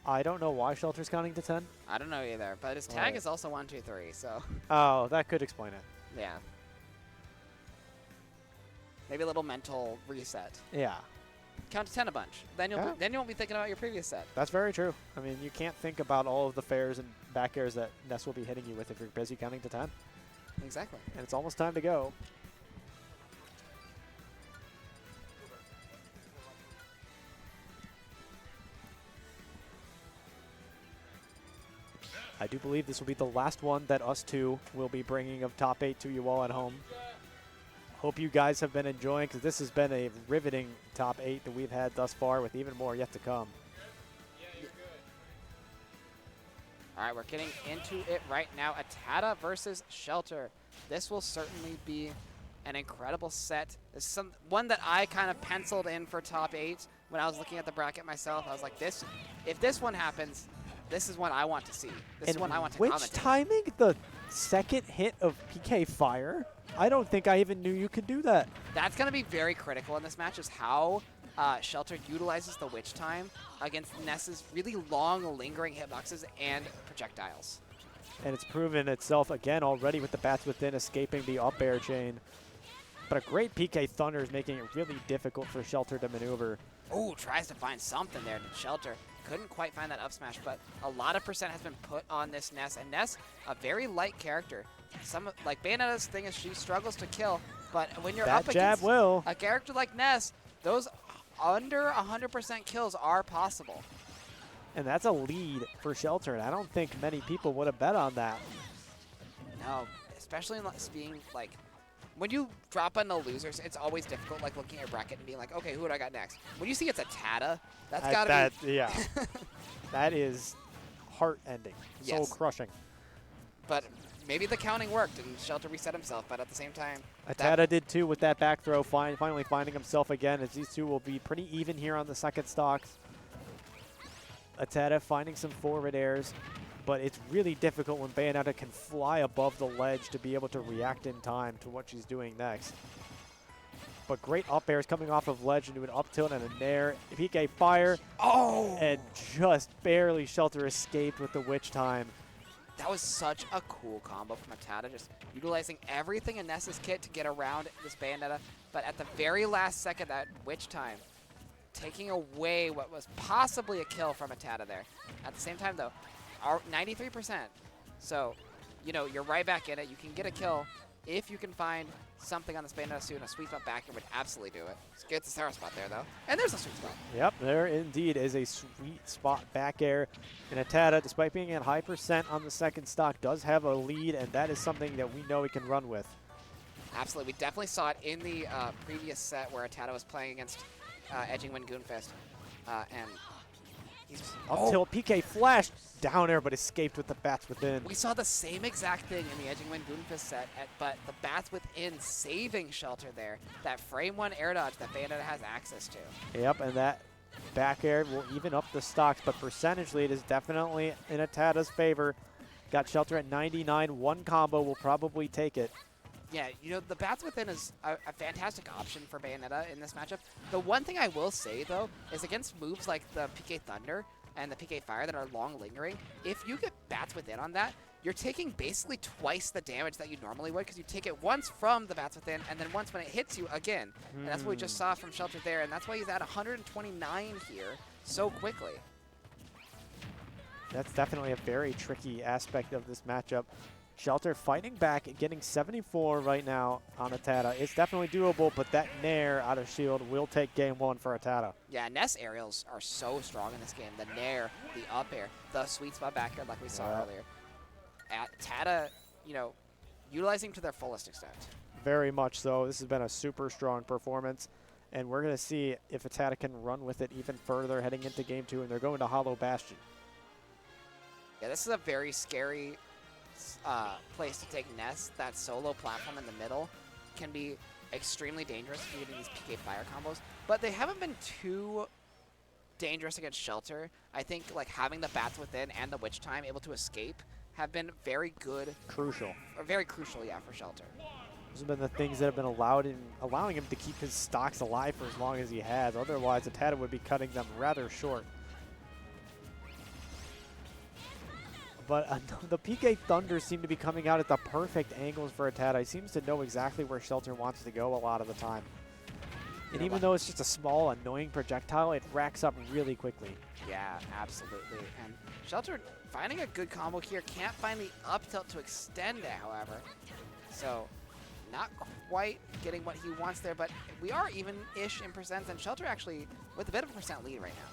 I don't know why Shelter's counting to 10. I don't know either, but his tag is also 1, 2, 3, so. Oh, that could explain it. Yeah. Maybe a little mental reset. Yeah. Count to 10 a bunch. Then you won't be thinking about your previous set. That's very true. I mean, you can't think about all of the fairs and back airs that Ness will be hitting you with if you're busy counting to 10. Exactly. And it's almost time to go. I do believe this will be the last one that us two will be bringing of top 8 to you all at home. Hope you guys have been enjoying, because this has been a riveting top 8 that we've had thus far, with even more yet to come. All right, we're getting into it right now. ATATA versus Shelter. This will certainly be an incredible set. This is one that I kind of penciled in for top 8 when I was looking at the bracket myself. I was like, if this one happens, this is one I want to see. This is one I want to commentate. Which timing? The second hit of PK Fire? I don't think I even knew you could do that. That's going to be very critical in this match, is how Shelter utilizes the Witch Time against Ness's really long, lingering hitboxes and projectiles. And it's proven itself again already with the bats within escaping the up air chain. But a great PK Thunder is making it really difficult for Shelter to maneuver. Oh, tries to find something there to Shelter. Couldn't quite find that up smash, but a lot of percent has been put on this Ness. And Ness, a very light character. Like Bayonetta's thing is she struggles to kill, but when you're up against a character like Ness, those under 100% kills are possible. And that's a lead for Shelter, and I don't think many people would have bet on that. No, especially being like, when you drop on the losers, it's always difficult, like looking at your bracket and being like, okay, who do I got next? When you see it's ATATA, that's gotta be. Yeah. That is heart-ending, yes. Soul-crushing. But maybe the counting worked and Shelter reset himself, but at the same time, ATATA did too with that back throw, finally finding himself again, as these two will be pretty even here on the second stocks. ATATA finding some forward airs, but it's really difficult when Bayonetta can fly above the ledge to be able to react in time to what she's doing next. But great up airs coming off of ledge into an up tilt and a nair. PK Fire. Oh! And just barely Shelter escaped with the Witch Time. That was such a cool combo from ATATA, just utilizing everything in Ness's kit to get around this Bayonetta. But at the very last second, that Witch Time, taking away what was possibly a kill from ATATA there. At the same time, though, 93%. So, you know, you're right back in it. You can get a kill if you can find something on this Bayonetta suit, and a sweet spot back here would absolutely do it. Let's get the Sarah spot there, though. And there's a sweet spot. Yep, there indeed is a sweet spot back air. And ATATA, despite being at high percent on the second stock, does have a lead, and that is something that we know he can run with. Absolutely. We definitely saw it in the previous set where ATATA was playing against Edging Wind Goonfist. And he's up tilt, PK flashed down air, but escaped with the bats within. We saw the same exact thing in the Edging Wind Goonfist set, but the bats within saving Shelter there. That frame one air dodge that Bayonetta has access to. Yep, and that back air will even up the stocks, but percentage lead is definitely in ATATA's favor. Got Shelter at 99. One combo will probably take it. Yeah, you know, the bats within is a fantastic option for Bayonetta in this matchup. The one thing I will say, though, is against moves like the PK Thunder and the PK Fire that are long lingering, if you get bats within on that, you're taking basically twice the damage that you normally would, because you take it once from the bats within and then once when it hits you again. And that's what we just saw from Shelter there, and that's why he's at 129 here so quickly. That's definitely a very tricky aspect of this matchup. Shelter fighting back and getting 74 right now on ATATA. It's definitely doable, but that nair out of shield will take game one for ATATA. Yeah, Ness aerials are so strong in this game. The nair, the up air, the sweet spot back air like we saw earlier. ATATA, you know, utilizing to their fullest extent. Very much so. This has been a super strong performance, and we're going to see if ATATA can run with it even further heading into game two, and they're going to Hollow Bastion. Yeah, this is a very scary place to take Ness. That solo platform in the middle can be extremely dangerous if you're getting these PK Fire combos, but they haven't been too dangerous against Shelter. I think like having the bats within and the Witch Time able to escape have been very good. Crucial. Or very crucial, yeah, for Shelter. Those have been the things that have been allowing him to keep his stocks alive for as long as he has. Otherwise, ATATA would be cutting them rather short. But the PK Thunder seem to be coming out at the perfect angles for ATATA. He seems to know exactly where Shelter wants to go a lot of the time. And even though it's just a small, annoying projectile, it racks up really quickly. Yeah, absolutely. And Shelter finding a good combo here. Can't find the up tilt to extend it, however. So not quite getting what he wants there, but we are even-ish in percents, and Shelter actually with a bit of a percent lead right now.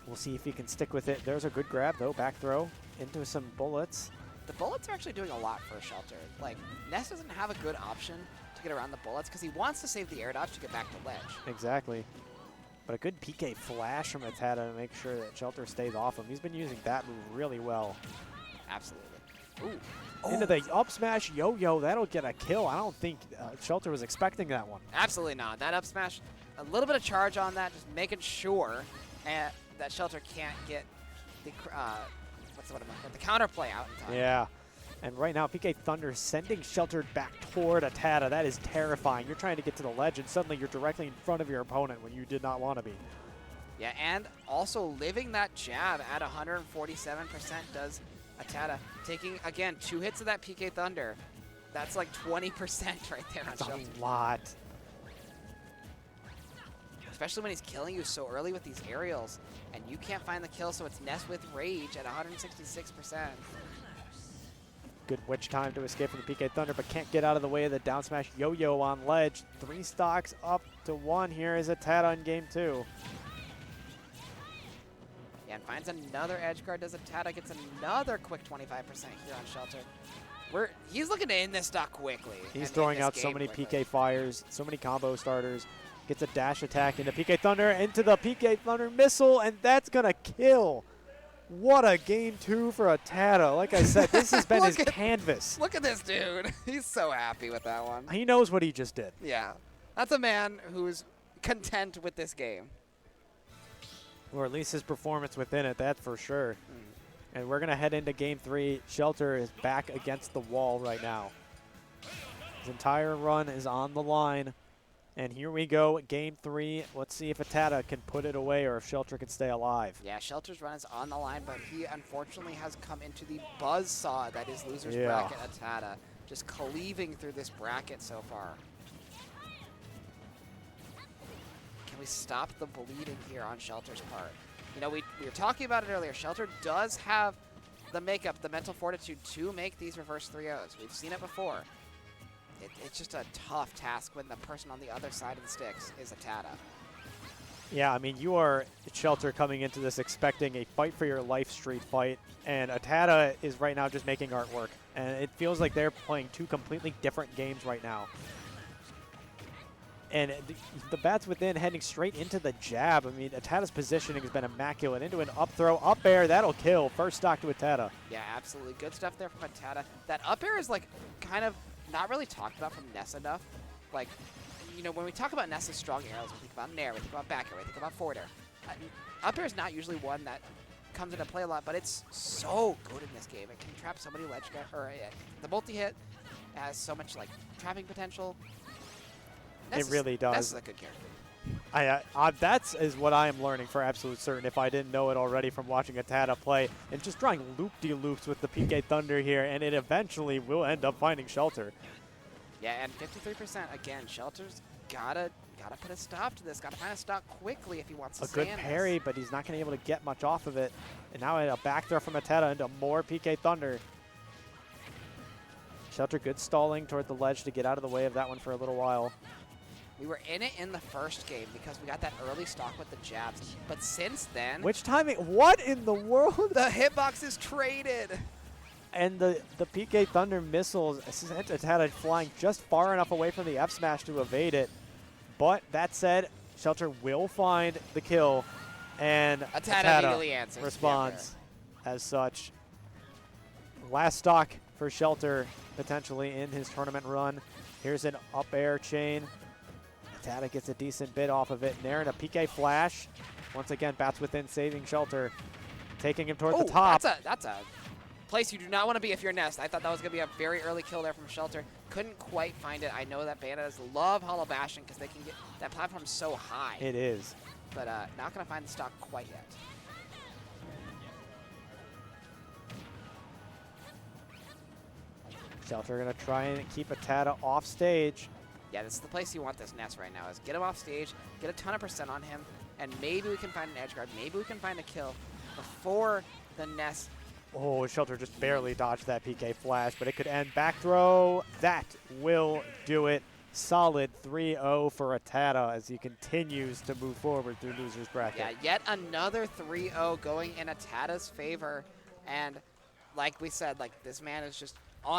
We'll see if he can stick with it. There's a good grab, though. Back throw into some bullets. The bullets are actually doing a lot for Shelter. Like, Ness doesn't have a good option to get around the bullets because he wants to save the air dodge to get back to ledge. Exactly. But a good PK flash from ATATA to make sure that Shelter stays off him. He's been using that move really well. Absolutely. Ooh. Into the up smash yo-yo. That'll get a kill. I don't think Shelter was expecting that one. Absolutely not. That up smash, a little bit of charge on that, just making sure that Shelter can't get the the counterplay out in time. Yeah. And right now, PK Thunder sending Shelter back toward ATATA. That is terrifying. You're trying to get to the ledge, and suddenly you're directly in front of your opponent when you did not want to be. Yeah, and also living that jab at 147% does ATATA. Taking, again, 2 hits of that PK Thunder. That's like 20% right there on Shelter. That's a lot. Especially when he's killing you so early with these aerials, and you can't find the kill, so it's Ness with Rage at 166%. Good witch time to escape from the PK Thunder, but can't get out of the way of the down smash yo-yo on ledge. 3 stocks up to 1 here is ATATA in game 2. Yeah, and finds another edge guard. Does ATATA gets another quick 25% here on Shelter. He's looking to end this stock quickly. He's throwing out so many PK fires, so many combo starters. Gets a dash attack into PK Thunder, into the PK Thunder missile, and that's going to kill. What a game 2 for ATATA. Like I said, this has been his canvas. Look at this dude. He's so happy with that one. He knows what he just did. Yeah. That's a man who's content with this game. Or at least his performance within it, that's for sure. And we're going to head into game 3. Shelter is back against the wall right now. His entire run is on the line. And here we go, game 3. Let's see if ATATA can put it away or if Shelter can stay alive. Yeah, Shelter's run is on the line, but he unfortunately has come into the buzzsaw that is loser's bracket ATATA. Just cleaving through this bracket so far. Can we stop the bleeding here on Shelter's part? You know, we were talking about it earlier. Shelter does have the makeup, the mental fortitude to make these reverse 3-0s. We've seen it before. It's just a tough task when the person on the other side of the sticks is ATATA. Yeah, I mean, you are Shelter coming into this expecting a fight for your life street fight, and ATATA is right now just making artwork. And it feels like they're playing 2 completely different games right now. And the bats within heading straight into the jab. I mean, ATATA's positioning has been immaculate. Into an up throw, up air, that'll kill. First stock to ATATA. Yeah, absolutely. Good stuff there from ATATA. That up air is like kind of not really talked about from Ness enough. Like, you know, when we talk about Ness's strong arrows, we think about Nair, we think about back air, we think about forward air. Up air is not usually one that comes into play a lot, but it's so good in this game. It can trap so many ledge guys, or the multi-hit has so much like trapping potential. It really does. Ness is a good character. That is what I am learning for absolute certain, if I didn't know it already from watching ATATA play, and just drawing loop-de-loops with the PK Thunder here, and it eventually will end up finding Shelter. Yeah, and 53%, again, Shelter's gotta put a stop to this, gotta find a stop quickly if he wants to stay in this. A good parry, but he's not going to be able to get much off of it. And now a back throw from ATATA into more PK Thunder. Shelter good stalling toward the ledge to get out of the way of that one for a little while. We were in it in the first game because we got that early stock with the jabs. But since then... Which timing? What in the world? The hitbox is traded. And the PK Thunder missiles sent ATATA flying just far enough away from the F smash to evade it. But that said, Shelter will find the kill. And ATATA immediately answers. Responds as such. Last stock for Shelter potentially in his tournament run. Here's an up air chain. ATATA gets a decent bit off of it. Nair and a PK flash. Once again, bats within, saving Shelter. Taking him toward the top. That's a place you do not want to be if you're Ness. I thought that was going to be a very early kill there from Shelter. Couldn't quite find it. I know that Bayonettas love hollow bashing because they can get that platform so high. It is. But not going to find the stock quite yet. Shelter going to try and keep ATATA off stage. Yeah, this is the place you want this Ness right now, is get him off stage, get a ton of % on him, and maybe we can find an edge guard, maybe we can find a kill before the Ness. Oh, Shelter just barely dodged that PK flash, but it could end. Back throw, that will do it. Solid 3-0 for ATATA as he continues to move forward through loser's bracket. Yeah, yet another 3-0 going in ATATA's favor, and like we said, like this man is just